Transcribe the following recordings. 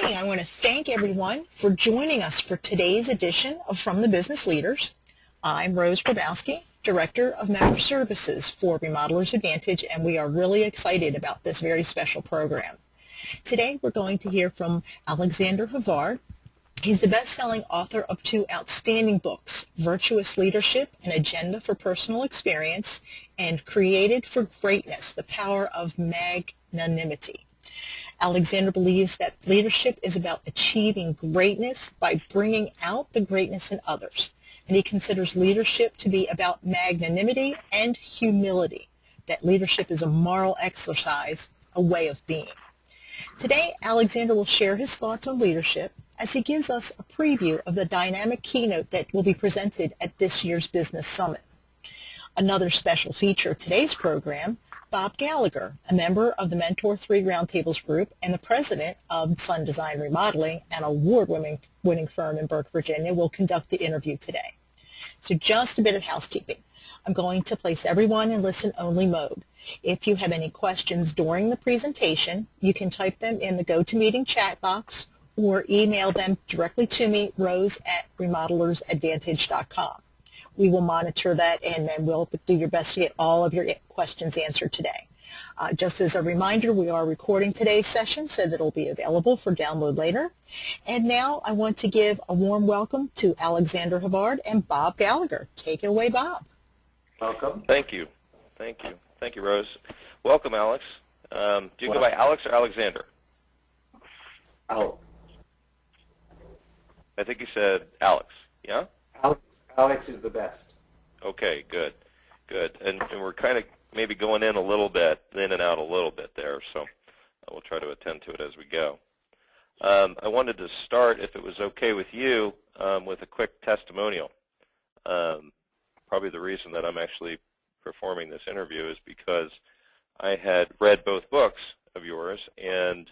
morning. I want to thank everyone for joining us for today's edition of From the Business Leaders. I'm Rose Grabowski, Director of Member Services for Remodelers Advantage, and we are really excited about this very special program. Today we're going to hear from Alexandre Havard. He's the best-selling author of two outstanding books, Virtuous Leadership, An Agenda for Personal Experience, and Created for Greatness, The Power of Magnanimity. Alexandre believes that leadership is about achieving greatness by bringing out the greatness in others. And he considers leadership to be about magnanimity and humility, that leadership is a moral exercise, a way of being. Today, Alexandre will share his thoughts on leadership as he gives us a preview of the dynamic keynote that will be presented at this year's Business Summit. Another special feature of today's program, Bob Gallagher, a member of the Mentor 3 Roundtables Group and the president of Sun Design Remodeling, an award-winning firm in Burke, Virginia, will conduct the interview today. So just a bit of housekeeping. I'm going to place everyone in listen-only mode. If you have any questions during the presentation, you can type them in the GoToMeeting chat box or email them directly to me, rose@remodelersadvantage.com. We will monitor that, and then we'll do your best to get all of your questions answered today. Just as a reminder, we are recording today's session so that it will be available for download later. And now I want to give a warm welcome to Alexandre Havard and Bob Gallagher. Take it away, Bob. Welcome. Thank you. Thank you. Thank you, Rose. Welcome, Alex. Do you go by Alex or Alexander? Alex. I think you said Alex, yeah? Alex is the best. Okay, good, good. And we're kind of maybe going in a little bit, in and out a little bit there, so we'll try to attend to it as we go. I wanted to start, if it was okay with you, with a quick testimonial. Probably the reason that I'm actually performing this interview is because I had read both books of yours and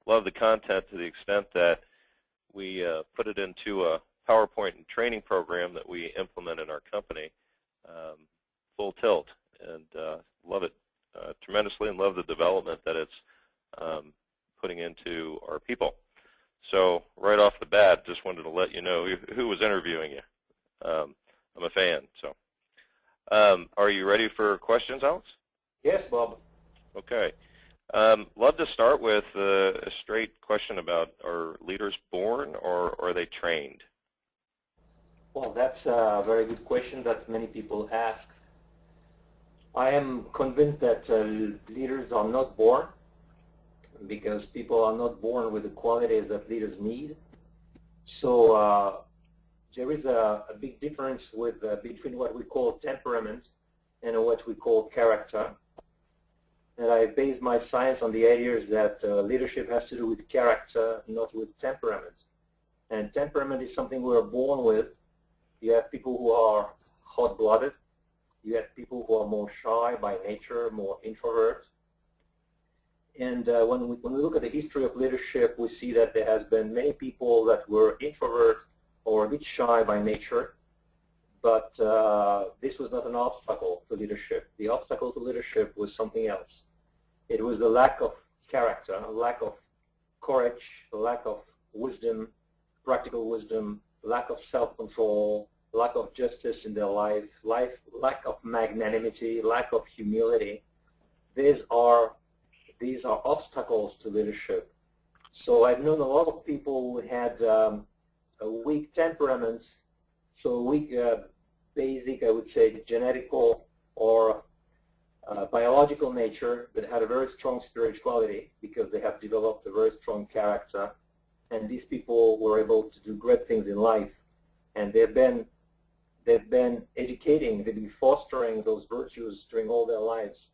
loved the content to the extent that we put it into a PowerPoint and training program that we implement in our company, full tilt, and love it tremendously and love the development that it's putting into our people. So right off the bat, just wanted to let you know who was interviewing you. I'm a fan. So are you ready for questions, Alex? Yes, Bob. Okay. Love to start with a straight question about, are leaders born or are they trained? Well, that's a very good question that many people ask. I am convinced that leaders are not born, because people are not born with the qualities that leaders need. So there is a big difference between what we call temperament and what we call character. And I base my science on the ideas that leadership has to do with character, not with temperament. And temperament is something we're born with. You have people who are hot-blooded. You have people who are more shy by nature, more introverts. And when we look at the history of leadership, we see that there has been many people that were introverts or a bit shy by nature. But this was not an obstacle to leadership. The obstacle to leadership was something else. It was the lack of character, a lack of courage, a lack of wisdom, practical wisdom, lack of self-control, lack of justice in their life, lack of magnanimity, lack of humility. These are obstacles to leadership. So I've known a lot of people who had a weak temperament, so weak basic, I would say, genetical or biological nature, but had a very strong spirituality because they have developed a very strong character. And these people were able to do great things in life. And they've been educating, they've been fostering those virtues during all their lives.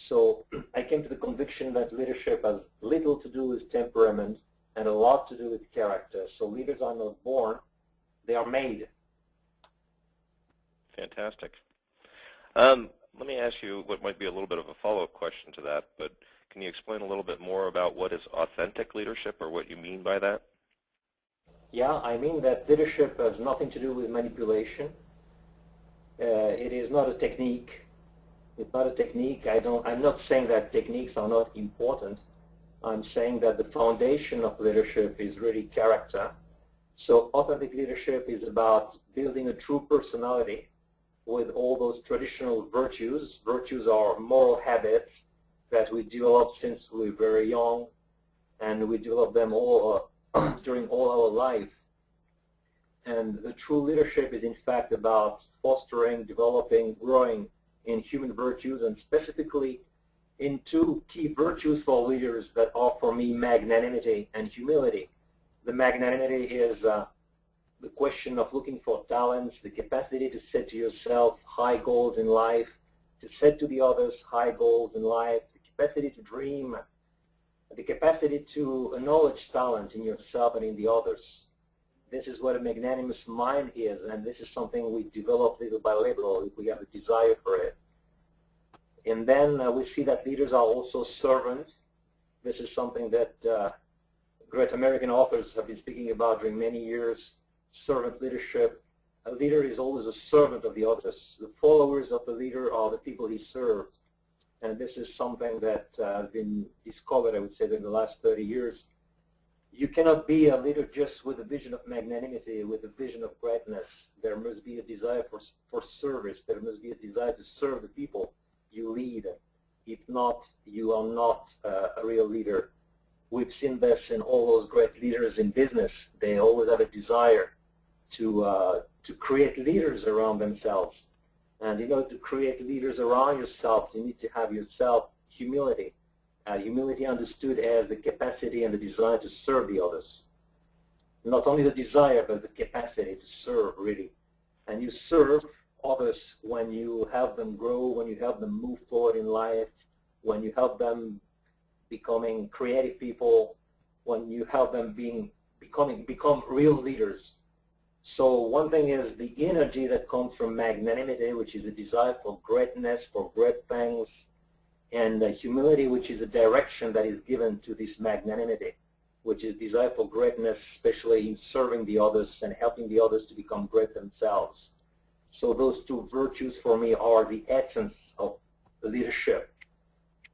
So I came to the conviction that leadership has little to do with temperament and a lot to do with character. So leaders are not born, they are made. Fantastic. Let me ask you what might be a little bit of a follow-up question to that, but can you explain a little bit more about what is authentic leadership or what you mean by that? Yeah, I mean that leadership has nothing to do with manipulation. It is not a technique. It's not a technique. I'm not saying that techniques are not important, I'm saying that the foundation of leadership is really character. So authentic leadership is about building a true personality with all those traditional virtues. Virtues are moral habits that we develop since we're very young, and we develop them all during all our life. And the true leadership is in fact about fostering, developing, growing in human virtues, and specifically in two key virtues for leaders that are for me magnanimity and humility. The magnanimity is the question of looking for talents, the capacity to set to yourself high goals in life, to set to the others high goals in life, the capacity to dream, the capacity to acknowledge talent in yourself and in the others. This is what a magnanimous mind is, and this is something we develop little by little if we have a desire for it. And then we see that leaders are also servants. This is something that great American authors have been speaking about during many years, servant leadership. A leader is always a servant of the others. The followers of the leader are the people he serves. And this is something that has been discovered, I would say, in the last 30 years. You cannot be a leader just with a vision of magnanimity, with a vision of greatness. There must be a desire for service. There must be a desire to serve the people you lead. If not, you are not a real leader. We've seen this in all those great leaders in business. They always have a desire to create leaders around themselves. And in order to create leaders around yourself, you need to have yourself humility. Humility understood as the capacity and the desire to serve the others. Not only the desire, but the capacity to serve, really. And you serve others when you help them grow, when you help them move forward in life, when you help them becoming creative people, when you help them become real leaders. So one thing is the energy that comes from magnanimity, which is a desire for greatness, for great things, and humility, which is a direction that is given to this magnanimity, which is desire for greatness, especially in serving the others and helping the others to become great themselves. So those two virtues for me are the essence of leadership.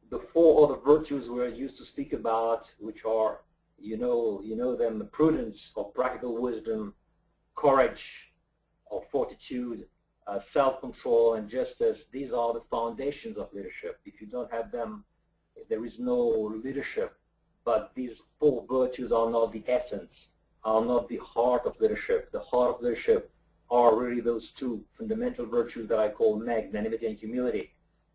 The four other virtues we're used to speak about, which are, you know them, prudence or practical wisdom, courage or fortitude, self-control, and justice. These are the foundations of leadership. If you don't have them, there is no leadership. But these four virtues are not the essence, are not the heart of leadership. The heart of leadership are really those two fundamental virtues that I call magnanimity and humility,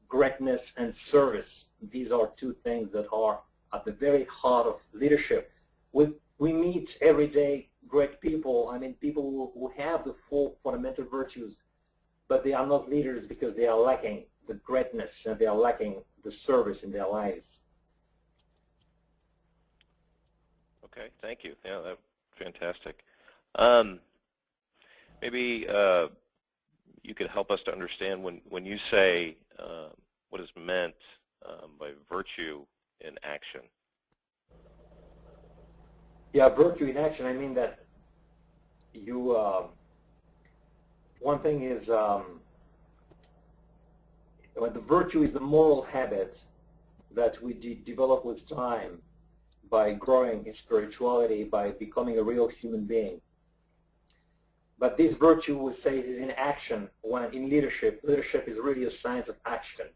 greatness and service. These are two things that are at the very heart of leadership. We meet every day great people, I mean people who have the four fundamental virtues, but they are not leaders because they are lacking the greatness and they are lacking the service in their lives. Okay, thank you. Yeah, that's fantastic. Maybe you could help us to understand when you say what is meant by virtue in action. Yeah, virtue in action, I mean that you, one thing is, the virtue is the moral habit that we develop with time by growing in spirituality, by becoming a real human being. But this virtue, we say, is in action. When in leadership, leadership is really a science of action.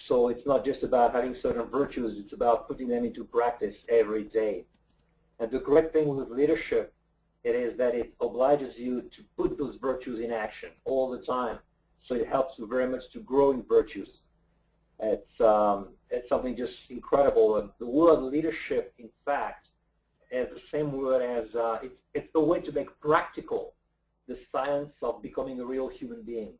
So it's not just about having certain virtues, it's about putting them into practice every day. And the great thing with leadership, it is that it obliges you to put those virtues in action all the time. So it helps you very much to grow in virtues. It's something just incredible. The word leadership, in fact, is the same word as, it's the way to make practical the science of becoming a real human being.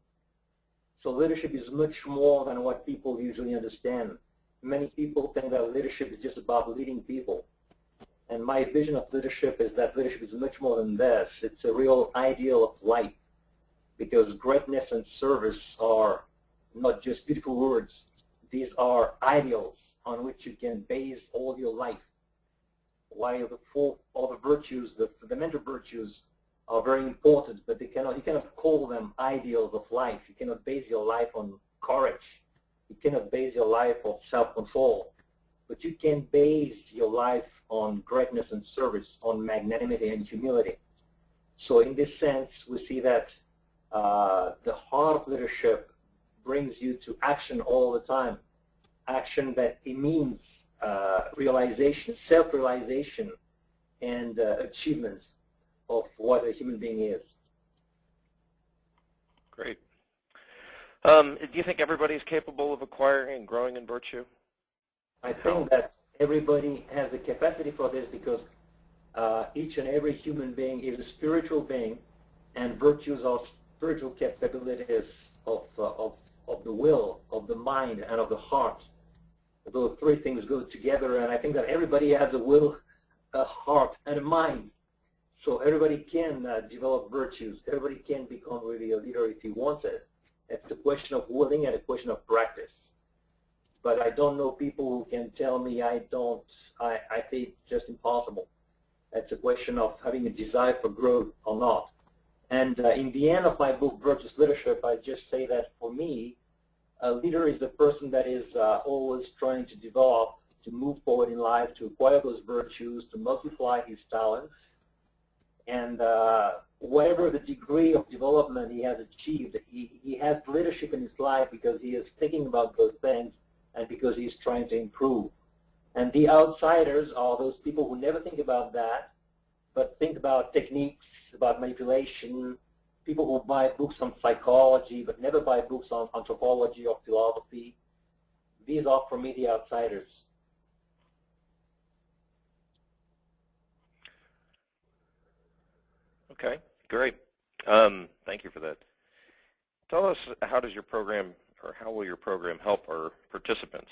So leadership is much more than what people usually understand. Many people think that leadership is just about leading people. And my vision of leadership is that leadership is much more than this. It's a real ideal of life, because greatness and service are not just beautiful words. These are ideals on which you can base all your life. While the four other virtues, the fundamental virtues, are very important, but you cannot call them ideals of life. You cannot base your life on courage. You cannot base your life on self-control. but you can base your life on greatness and service, on magnanimity and humility. So in this sense, we see that the heart of leadership brings you to action all the time, action that it means realization, self-realization, and achievement of what a human being is. Great. Do you think everybody is capable of acquiring and growing in virtue? I think that everybody has the capacity for this because each and every human being is a spiritual being, and virtues are spiritual capabilities of the will, of the mind, and of the heart. Those three things go together, and I think that everybody has a will, a heart, and a mind. So everybody can develop virtues. Everybody can become really a leader if he wants it. It's a question of willing and a question of practice. But I don't know people who can tell me I think it's just impossible. It's a question of having a desire for growth or not. And in the end of my book, Virtuous Leadership, I just say that for me, a leader is the person that is always trying to develop, to move forward in life, to acquire those virtues, to multiply his talents. And whatever the degree of development he has achieved, he has leadership in his life because he is thinking about those things and because he is trying to improve. And the outsiders are those people who never think about that, but think about techniques, about manipulation, people who buy books on psychology but never buy books on anthropology or philosophy. These are, for me, the outsiders. Okay, great. Thank you for that. Tell us, how does your program, or how will your program help our participants,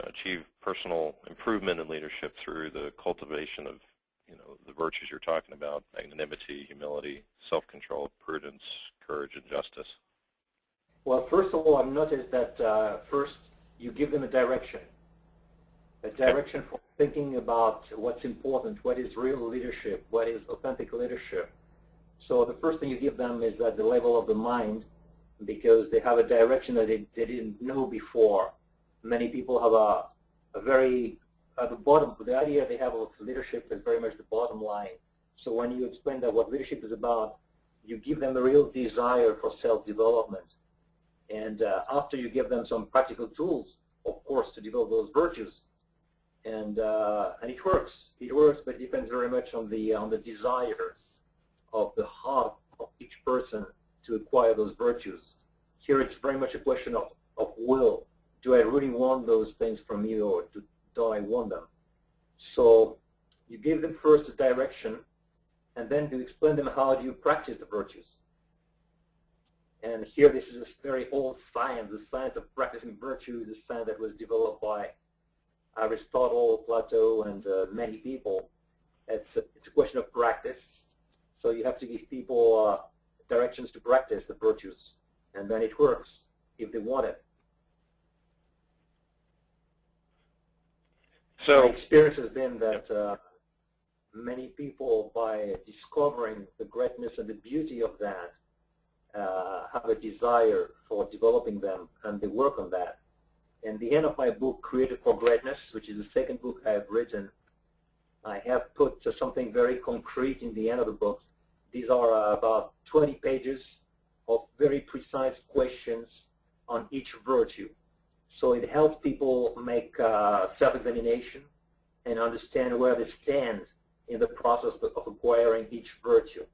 achieve personal improvement in leadership through the cultivation of, the virtues you're talking about: magnanimity, humility, self-control, prudence, courage, and justice? Well, first of all, I've noticed that first you give them a direction for thinking about what's important, what is real leadership, what is authentic leadership. So the first thing you give them is at the level of the mind, because they have a direction that they didn't know before. Many people have a very, at the bottom, the idea they have of leadership is very much the bottom line. So when you explain that what leadership is about, you give them a real desire for self-development. And after you give them some practical tools, of course, to develop those virtues. And it works. It works, but it depends very much on the desires of the heart of each person to acquire those virtues. Here it's very much a question of will. Do I really want those things from you, or don't I want them? So you give them first a direction, and then you explain them how do you practice the virtues. And here this is a very old science. The science of practicing virtue is a science that was developed by Aristotle, Plato, and many people. It's a question of practice. So you have to give people directions to practice the virtues, and then it works if they want it. So my experience has been that many people, by discovering the greatness and the beauty of that, have a desire for developing them, and they work on that. In the end of my book, Created for Greatness, which is the second book I have written, I have put something very concrete in the end of the book. These are about 20 pages of very precise questions on each virtue. So it helps people make self-examination and understand where they stand in the process of acquiring each virtue.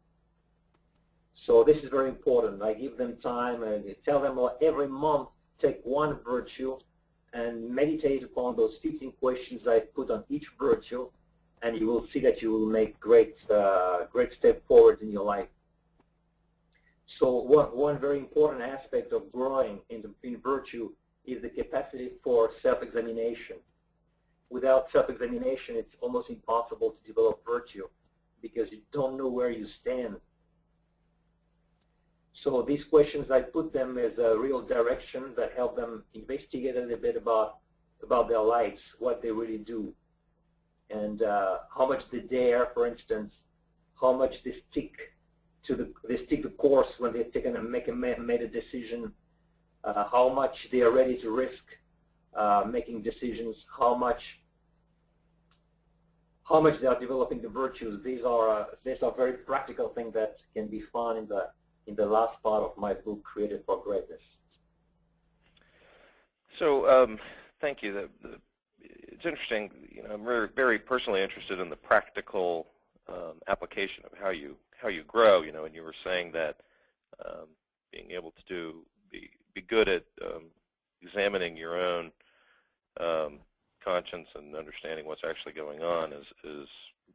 So this is very important. I give them time and I tell them, well, every month take one virtue and meditate upon those 15 questions I put on each virtue, and you will see that you will make great step forward in your life. So one very important aspect of growing in virtue is the capacity for self-examination. Without self-examination, it's almost impossible to develop virtue because you don't know where you stand. So these questions, I put them as a real direction that help them investigate a little bit about their lives, what they really do, and how much they dare, for instance, how much they stick to the course when they've taken made a decision, how much they are ready to risk making decisions, how much they are developing the virtues. These are very practical things that can be found in the last part of my book, Created for Greatness. So thank you. It's interesting. You know, I'm very, very personally interested in the practical application of how you grow. You know, and you were saying that being able to be good at examining your own conscience and understanding what's actually going on is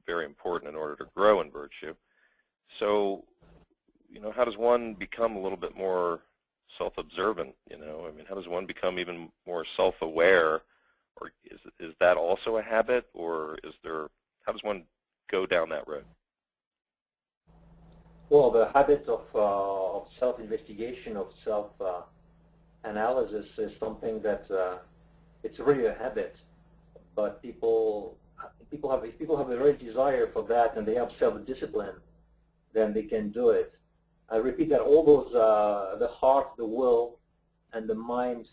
very important in order to grow in virtue. So, you know, how does one become a little bit more self-observant? You know, I mean, how does one become even more self-aware? Or is that also a habit, or how does one go down that road? Well, the habit of self-investigation, of self-analysis is something that it's really a habit. But people have a very desire for that, and they have self-discipline, then they can do it. I repeat that all those, the heart, the will, and the mind,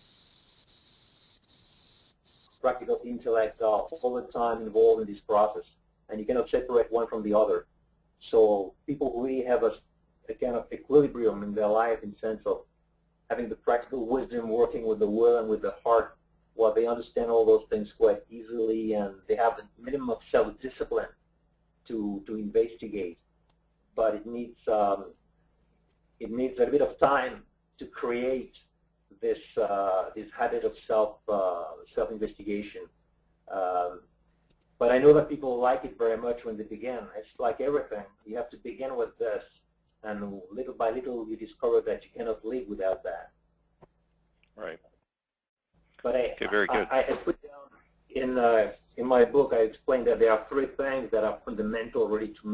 practical intellect are all the time involved in this process, and you cannot separate one from the other. So people who really have a kind of equilibrium in their life in sense of having the practical wisdom working with the will and with the heart, well, they understand all those things quite easily, and they have a minimum of self-discipline to investigate. But it needs a bit of time to create this habit of self-investigation. But I know that people like it very much when they begin. It's like everything. You have to begin with this, and little by little you discover that you cannot live without that. Right. But okay, very good. I put down in my book, I explained that there are three things that are fundamental really to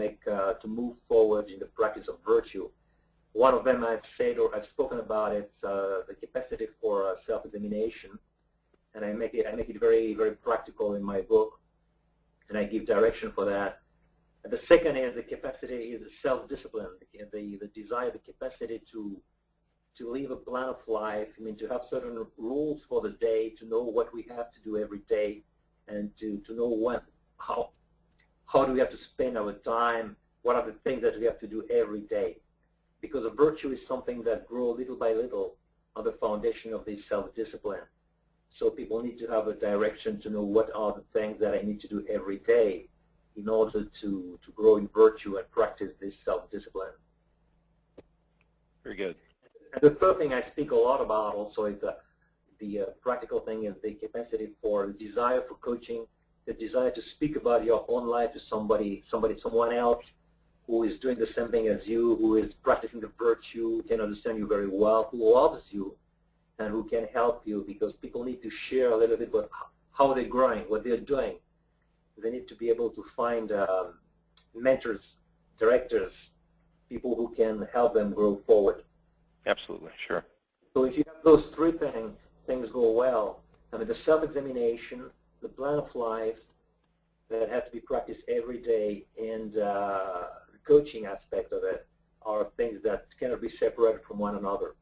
move forward in the practice of virtue. One of them I've said or I've spoken about it, the capacity for self-examination, and I make it very, very practical in my book, and I give direction for that. And the second is the capacity is self-discipline, the desire, the capacity to live a plan of life. I mean, to have certain rules for the day, to know what we have to do every day, and to know how do we have to spend our time, what are the things that we have to do every day. Because a virtue is something that grows little by little on the foundation of this self-discipline. So people need to have a direction to know what are the things that I need to do every day in order to grow in virtue and practice this self-discipline. Very good. And the third thing I speak a lot about also is the practical thing is the capacity for the desire for coaching, the desire to speak about your own life to someone else who is doing the same thing as you, who is practicing the virtue, can understand you very well, who loves you, and who can help you, because people need to share a little bit about how they're growing, what they're doing. They need to be able to find mentors, directors, people who can help them grow forward. Absolutely, sure. So if you have those three things, things go well. I mean, the self-examination, the plan of life that has to be practiced every day, and the coaching aspect of it are things that cannot be separated from one another.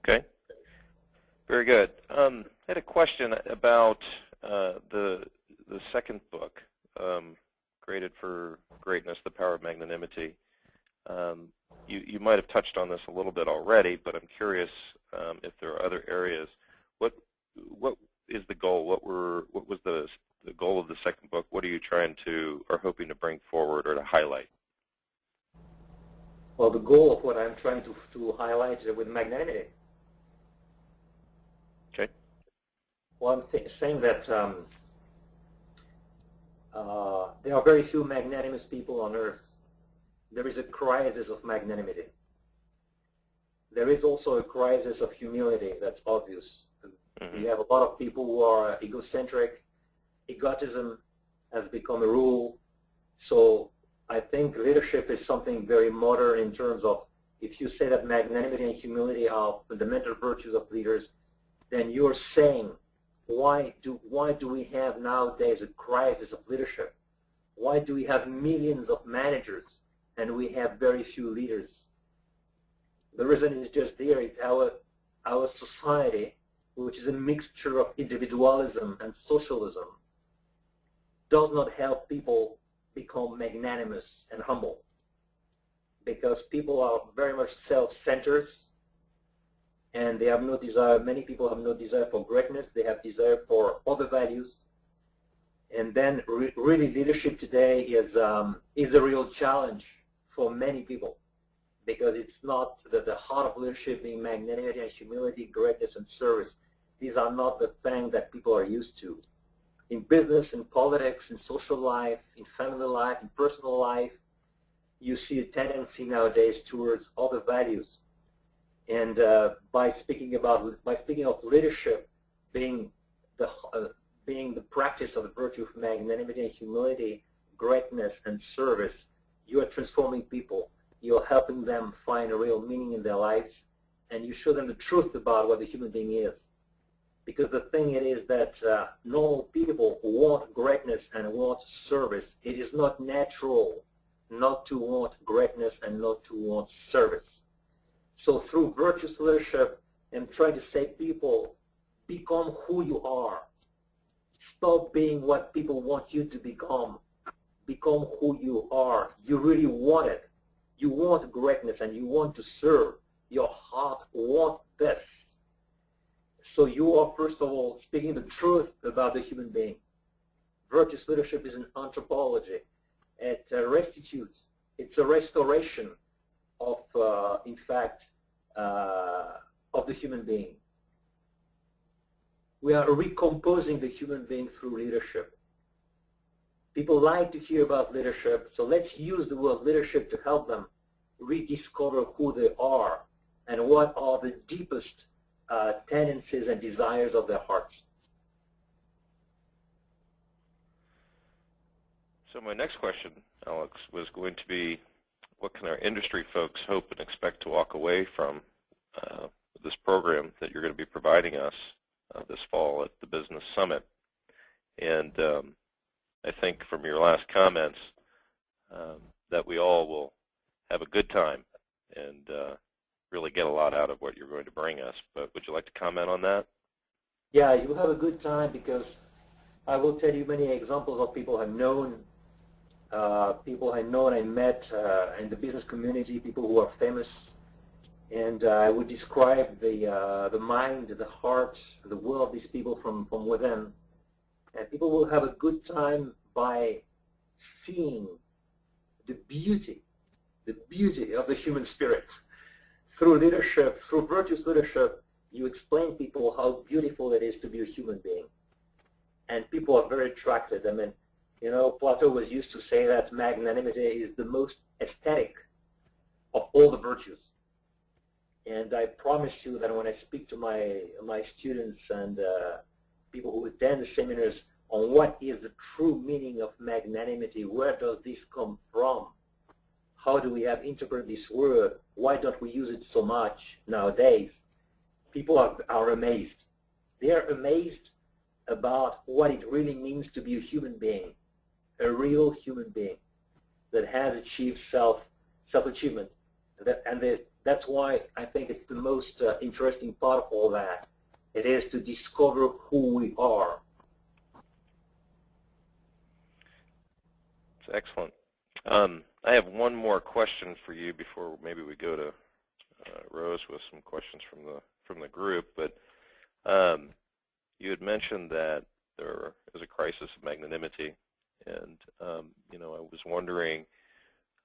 Okay. Very good. I had a question about the second book, Created for Greatness, The Power of Magnanimity. You might have touched on this a little bit already, but I'm curious if there are other areas. What is the goal? What was the goal of the second book? What are you trying to or hoping to bring forward or to highlight? Well, the goal of what I'm trying to highlight is with magnanimity. Okay. Well, I'm saying that there are very few magnanimous people on earth. There is a crisis of magnanimity. There is also a crisis of humility, that's obvious. Mm-hmm. You have a lot of people who are egocentric. Egotism has become a rule. So I think leadership is something very modern in terms of, if you say that magnanimity and humility are fundamental virtues of leaders, then you're saying, why do we have nowadays a crisis of leadership? Why do we have millions of managers and we have very few leaders? The reason is just there. It's our society, which is a mixture of individualism and socialism, does not help people become magnanimous and humble, because people are very much self-centered, and they have no desire, many people have no desire for greatness, they have desire for other values. And then really leadership today is a real challenge for many people, because it's not the heart of leadership being magnanimity and humility, greatness and service. These are not the things that people are used to. In business, in politics, in social life, in family life, in personal life, you see a tendency nowadays towards other values. And by speaking of leadership being the practice of the virtue of magnanimity and humility, greatness and service, you are transforming people. You are helping them find a real meaning in their lives, and you show them the truth about what the human being is. Because the thing it is that normal people want greatness and want service. It is not natural not to want greatness and not to want service. So through virtuous leadership, I'm trying to say, people, become who you are. Stop being what people want you to become. Become who you are. You really want it. You want greatness and you want to serve. Your heart wants this. So you are, first of all, speaking the truth about the human being. Virtuous leadership is an anthropology. It restitutes. It's a restoration of, in fact, of the human being. We are recomposing the human being through leadership. People like to hear about leadership, so let's use the word leadership to help them rediscover who they are and what are the deepest tendencies and desires of their hearts. So my next question, Alex, was going to be, what can our industry folks hope and expect to walk away from this program that you're going to be providing us this fall at the Business Summit? And I think from your last comments that we all will have a good time and really get a lot out of what you're going to bring us. But would you like to comment on that? Yeah, you have a good time, because I will tell you many examples of people I've known, I met in the business community, people who are famous, and I would describe the mind, the heart, the will of these people from within. And people will have a good time by seeing the beauty of the human spirit. Through leadership, through virtuous leadership, you explain people how beautiful it is to be a human being. And people are very attracted. I mean, you know, Plato was used to say that magnanimity is the most aesthetic of all the virtues. And I promise you that when I speak to my students and people who attend the seminars on what is the true meaning of magnanimity, where does this come from? How do we have interpreted this word? Why don't we use it so much nowadays? People are amazed. They are amazed about what it really means to be a human being, a real human being that has achieved self-achievement. That's why I think it's the most interesting part of all that. It is to discover who we are. It's excellent. I have one more question for you before maybe we go to Rose with some questions from the group. But you had mentioned that there is a crisis of magnanimity, and you know, I was wondering,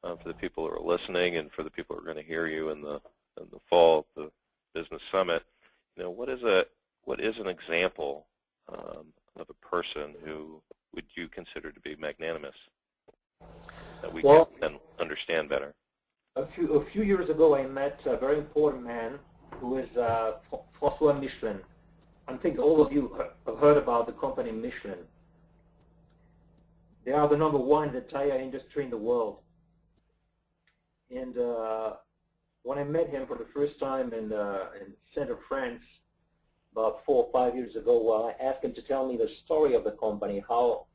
for the people who are listening and for the people who are going to hear you in the fall at the Business Summit, you know, what is an example of a person who would you consider to be magnanimous, that we can understand better? A few years ago, I met a very important man who is François Michelin. I think all of you have heard about the company Michelin. They are the #1 in the tire industry in the world. And when I met him for the first time in Center France about 4 or 5 years ago, well, I asked him to tell me the story of the company, how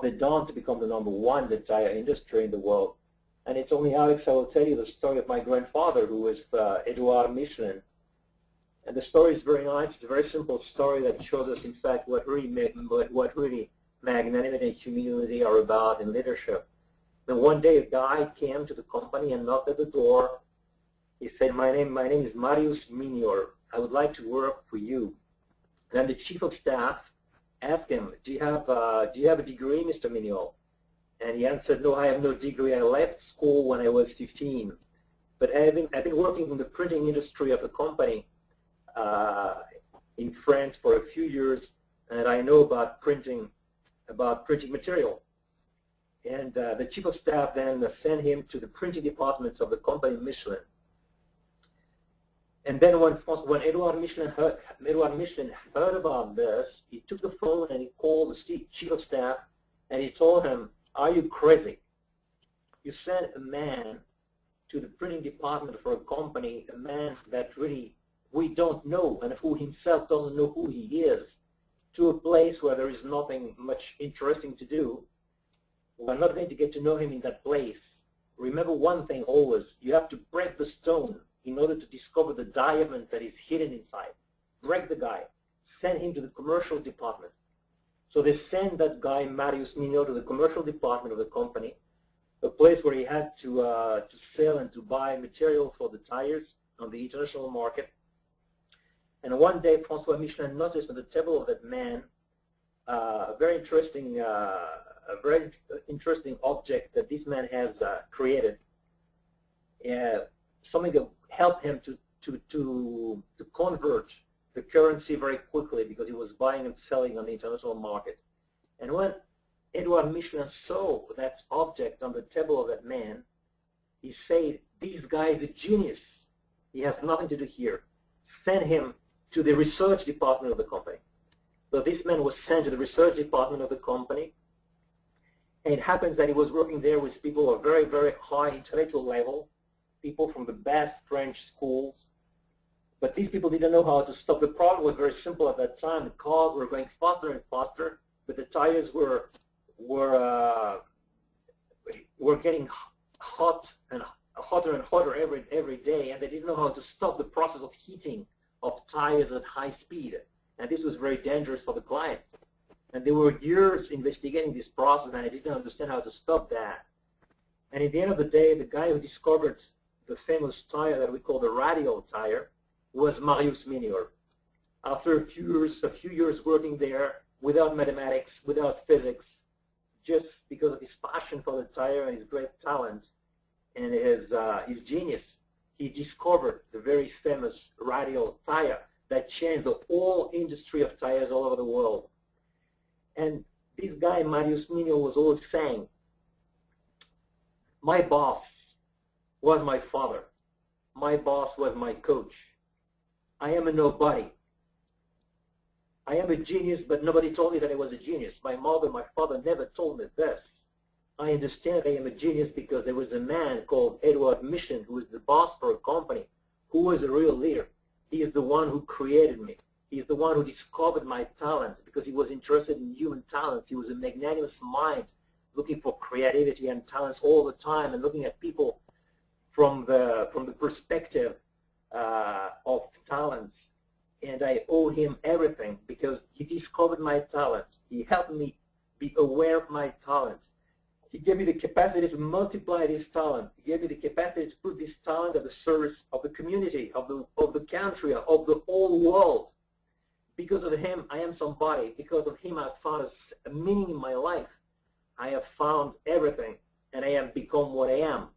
they done to become the #1 in the tire industry in the world. And he told me, Alex, I will tell you the story of my grandfather, who was Edouard Michelin. And the story is very nice. It's a very simple story that shows us, in fact, what really magnanimity and humility are about in leadership. Then one day, a guy came to the company and knocked at the door. He said, "My name is Marius Minior. I would like to work for you." Then the chief of staff asked him, "Do you have a degree, Mr. Minior?" And he answered, "No, I have no degree. I left school when I was 15. But I've been working in the printing industry of a company in France for a few years, and I know about printing material." And the chief of staff then sent him to the printing department of the company Michelin. And then when Edouard Michelin heard about this, he took the phone and he called the chief of staff and he told him, "Are you crazy? You sent a man to the printing department for a company, a man that really we don't know and who himself doesn't know who he is, to a place where there is nothing much interesting to do. We're not going to get to know him in that place. Remember one thing always, you have to break the stone in order to discover the diamond that is hidden inside. Break the guy. Send him to the commercial department." So they sent that guy, Marius Minior, to the commercial department of the company, a place where he had to sell and to buy material for the tires on the international market. And one day, Francois Michelin noticed on the table of that man a very interesting object that this man has created. Something that helped him to convert the currency very quickly because he was buying and selling on the international market. And when Edouard Michelin saw that object on the table of that man, he said, "This guy is a genius. He has nothing to do here. Send him to the research department of the company." So this man was sent to the research department of the company. And it happens that he was working there with people of very, very high intellectual level, people from the best French schools. But these people didn't know how to stop. The problem was very simple at that time. The cars were going faster and faster, but the tires were getting hotter and hotter every day, and they didn't know how to stop the process of heating of tires at high speed. And this was very dangerous for the client. And they were years investigating this process, and I didn't understand how to stop that. And at the end of the day, the guy who discovered the famous tire that we call the radial tire was Marius Minior. After a few years working there, without mathematics, without physics, just because of his passion for the tire and his great talent and his genius, he discovered the very famous radial tire that changed the whole industry of tires all over the world. And this guy, Marius Minior, was always saying, "My boss was my father. My boss was my coach. I am a nobody. I am a genius, but nobody told me that I was a genius. My mother, my father never told me this. I understand I am a genius because there was a man called Edouard Michelin who was the boss for a company, who was a real leader. He is the one who created me. He is the one who discovered my talent because he was interested in human talent. He was a magnanimous mind looking for creativity and talents all the time and looking at people from the perspective of talents. And I owe him everything because he discovered my talent. He helped me be aware of my talent. He gave me the capacity to multiply this talent. He gave me the capacity to put this talent at the service of the community, of the country, of the whole world. Because of him, I am somebody. Because of him, I've found a meaning in my life. I have found everything, and I have become what I am."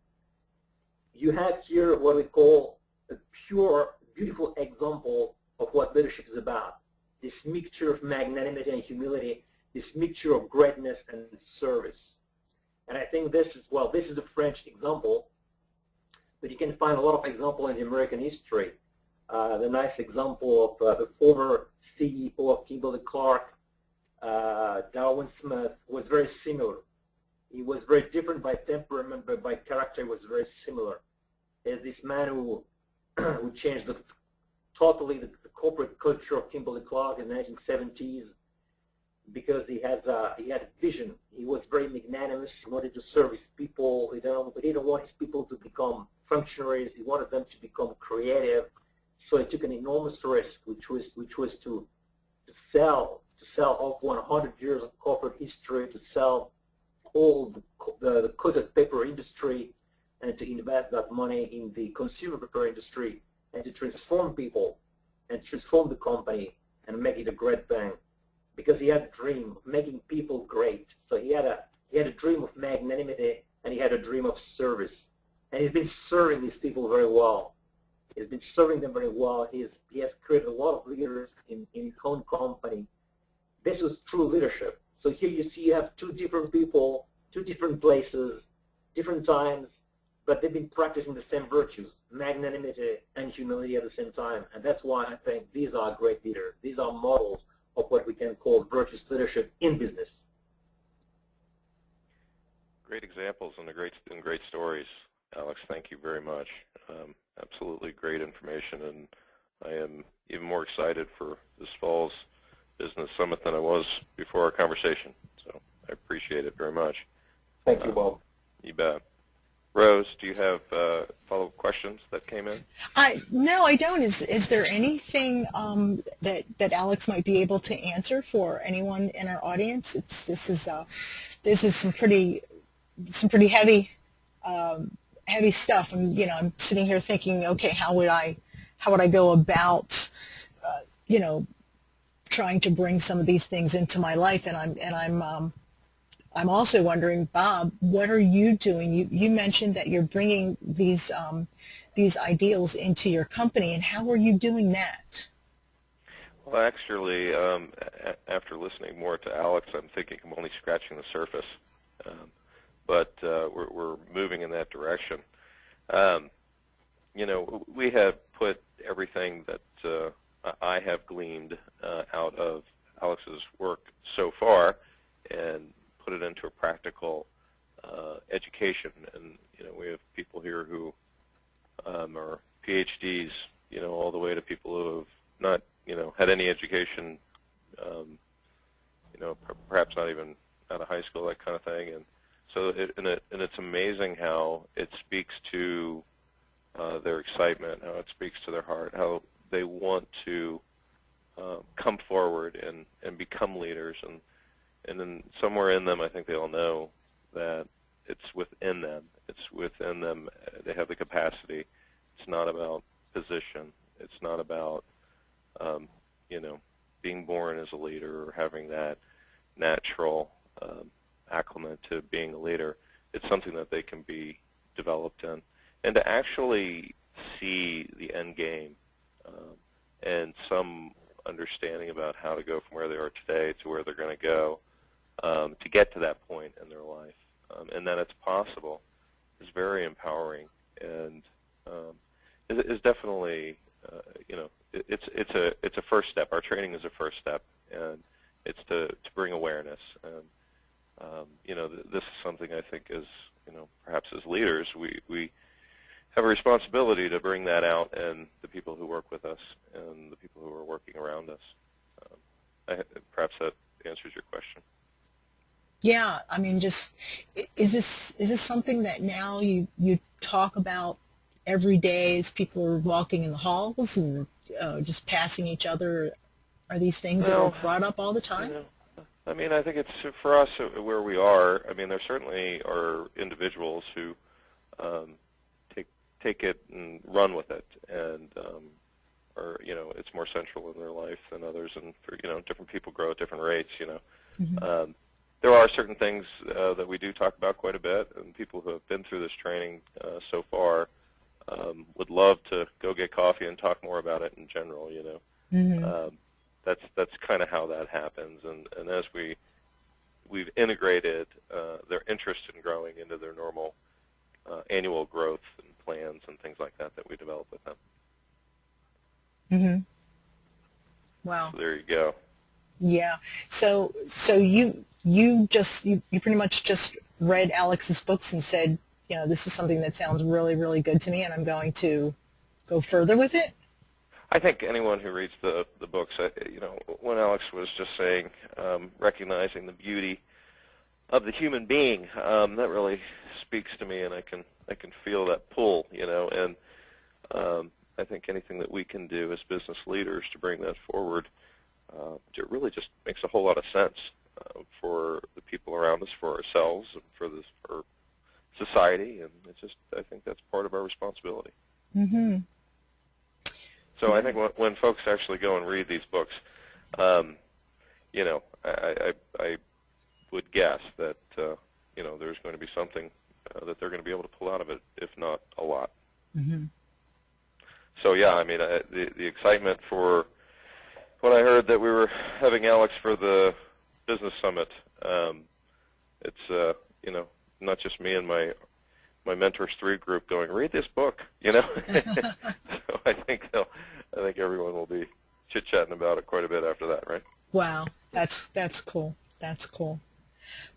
You have here what we call a pure, beautiful example of what leadership is about. This mixture of magnanimity and humility, this mixture of greatness and service. And I think this is the French example, but you can find a lot of examples in the American history. The nice example of the former CEO of Kimberly-Clark, Darwin Smith, was very similar. He was very different by temperament, but by character was very similar. There's this man who changed totally the corporate culture of Kimberly-Clark in the 1970s because he had vision. He was very magnanimous. He wanted to serve his people. He didn't want his people to become functionaries. He wanted them to become creative, So it took an enormous risk, which was to sell off 100 years of corporate history, to sell all the coated paper industry, and to invest that money in the consumer paper industry, and to transform people and transform the company and make it a great thing. Because he had a dream of making people great. So he had a dream of magnanimity, and he had a dream of service. And he's been serving these people very well. He's been serving them very well. He has created a lot of leaders in his own company. This was true leadership. So here you see you have two different people, two different places, different times, but they've been practicing the same virtues, magnanimity and humility at the same time. And that's why I think these are great leaders. These are models of what we can call virtuous leadership in business. Great examples and great stories, Alex. Thank you very much. Absolutely great information, and I am even more excited for this fall's business summit than I was before our conversation. So I appreciate it very much. Thank you, Bob. You bet. Rose, do you have follow-up questions that came in? No, I don't. Is there anything that Alex might be able to answer for anyone in our audience? This is some pretty heavy heavy stuff, and I'm sitting here thinking, okay, how would I go about trying to bring some of these things into my life? And I'm also wondering, Bob, what are you doing? You mentioned that you're bringing these ideals into your company, and how are you doing that? Well, actually, after listening more to Alex, I'm thinking I'm only scratching the surface, but we're moving in that direction. We have put everything that I have gleaned out of Alex's work so far and put it into a practical education. And we have people here who are PhDs, all the way to people who have not, had any education, perhaps not even out of high school, that kind of thing. And so, it's amazing how it speaks to their excitement, how it speaks to their heart, how they want to come forward and become leaders. And then somewhere in them, I think they all know that it's within them. It's within them. They have the capacity. It's not about position. It's not about, being born as a leader or having that natural acclimate to being a leader. It's something that they can be developed in. And to actually see the end game and some understanding about how to go from where they are today to where they're going to go to get to that point in their life, and that it's possible, is very empowering, and is definitely, it's a first step. Our training is a first step, and it's to bring awareness. And this is something I think is, perhaps as leaders, we have a responsibility to bring that out in the people who work with us and the people who are working around us. Perhaps that answers your question. Yeah, I mean, just is this something that now you talk about every day as people are walking in the halls and just passing each other? Are these things that are brought up all the time? I mean, I think it's, for us, where we are, I mean, there certainly are individuals who take it and run with it, and or it's more central in their life than others, and for different people grow at different rates. Mm-hmm. There are certain things that we do talk about quite a bit, and people who have been through this training so far would love to go get coffee and talk more about it in general. Mm-hmm. That's kind of how that happens, and as we've integrated their interest in growing into their normal annual growth and plans and things like that we develop with them. Mm-hmm. Wow. So there you go. Yeah. So you pretty much just read Alex's books and said, this is something that sounds really, really good to me, and I'm going to go further with it? I think anyone who reads the books, when Alex was just saying, recognizing the beauty of the human being, that really speaks to me, and I can feel that pull, and I think anything that we can do as business leaders to bring that forward, it really just makes a whole lot of sense for the people around us, for ourselves, and for society, and I think that's part of our responsibility. Mm-hmm. So I think when folks actually go and read these books, you know, I would guess that you know, there's going to be something that they're going to be able to pull out of it, if not a lot. Mm-hmm. So yeah, I mean, the excitement for when I heard that we were having Alex for the business summit, it's you know, not just me and my Mentors 3 group going, read this book, you know. So I think everyone will be chit-chatting about it quite a bit after that, right? Wow, that's cool. That's cool.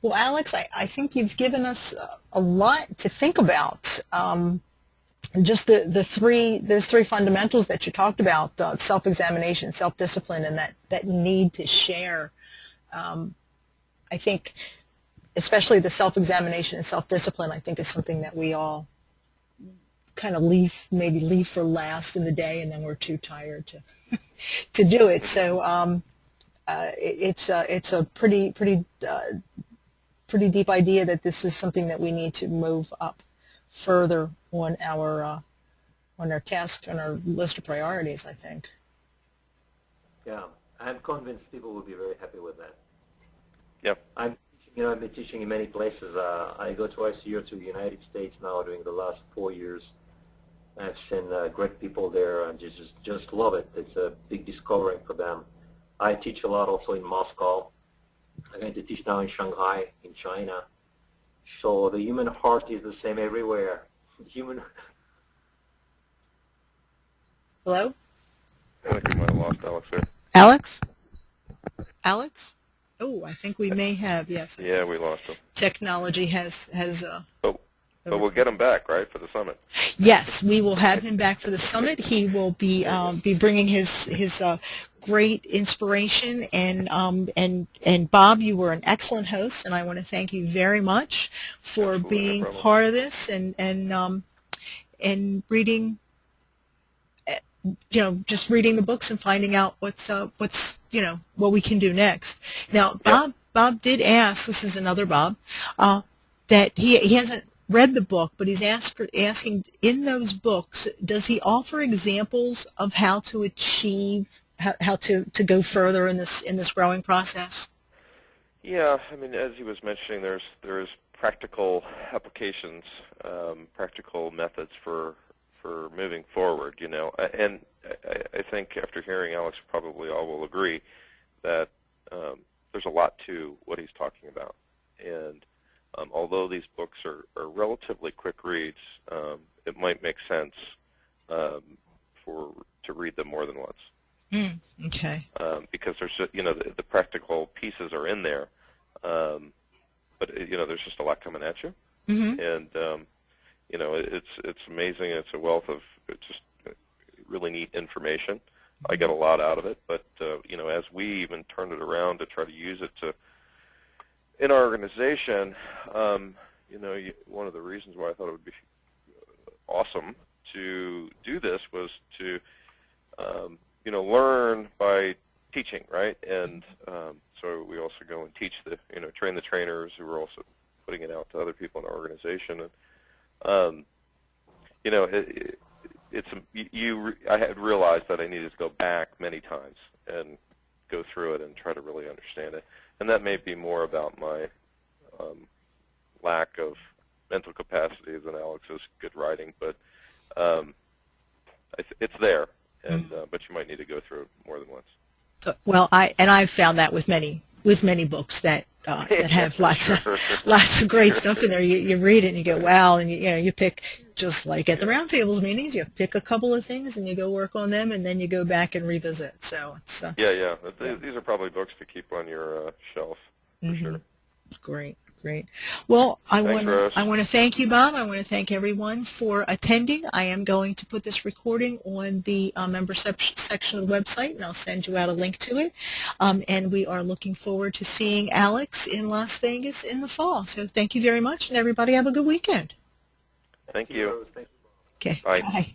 Well, Alex, I think you've given us a lot to think about. Just those three fundamentals that you talked about, self-examination, self-discipline, and that need to share. I think especially the self-examination and self-discipline, I think is something that we all kind of maybe leave for last in the day, and then we're too tired to do it. So it's a pretty deep idea that this is something that we need to move up further on our task, on our list of priorities, I think. Yeah, I'm convinced people will be very happy with that. Yeah. I've been teaching in many places. I go twice a year to the United States now during the last 4 years. I've seen great people there and just love it. It's a big discovery for them. I teach a lot also in Moscow. I'm going to teach now in Shanghai, in China. So the human heart is the same everywhere. Hello? I think we might have lost Alex there. Alex? Alex? Oh, I think we may have, yes. Yeah, we lost him. Technology has But we'll get him back, right, for the summit? Yes, we will have him back for the summit. He will be bringing his great inspiration, and Bob, you were an excellent host, and I want to thank you very much for Absolutely, being no problem. part of this and reading, just reading the books and finding out what's what we can do next. Now, Bob did ask. This is another Bob, that he hasn't read the book, but he's asking in those books, does he offer examples of how to achieve, how to go further in this growing process? Yeah, I mean, as he was mentioning, there's practical applications, practical methods for moving forward, and I think after hearing Alex, probably all will agree that there's a lot to what he's talking about, and although these books are relatively quick reads, it might make sense to read them more than once. Okay. Because there's the practical pieces are in there, but there's just a lot coming at you, and it's amazing. It's a wealth of just really neat information. I get a lot out of it, but as we even turn it around to try to use it in our organization, one of the reasons why I thought it would be awesome to do this was to, learn by teaching, right? And so we also go and teach train the trainers who are also putting it out to other people in our organization. And, I had realized that I needed to go back many times and go through it and try to really understand it. And that may be more about my lack of mental capacity than Alex's good writing, but it's there, and but you might need to go through it more than once. Well, I've found that with many books that have lots of great stuff in there. You read it and you go, wow, and you pick, just like at the roundtables meetings, you pick a couple of things and you go work on them, and then you go back and revisit. So it's yeah. These are probably books to keep on your shelf for sure. Great. Well, I want Rose. to thank you, Bob. I want to thank everyone for attending. I am going to put this recording on the member section of the website, and I'll send you out a link to it. And we are looking forward to seeing Alex in Las Vegas in the fall. So thank you very much, and everybody have a good weekend. Thank you. Rose. Thank you. Okay. Bye. Bye.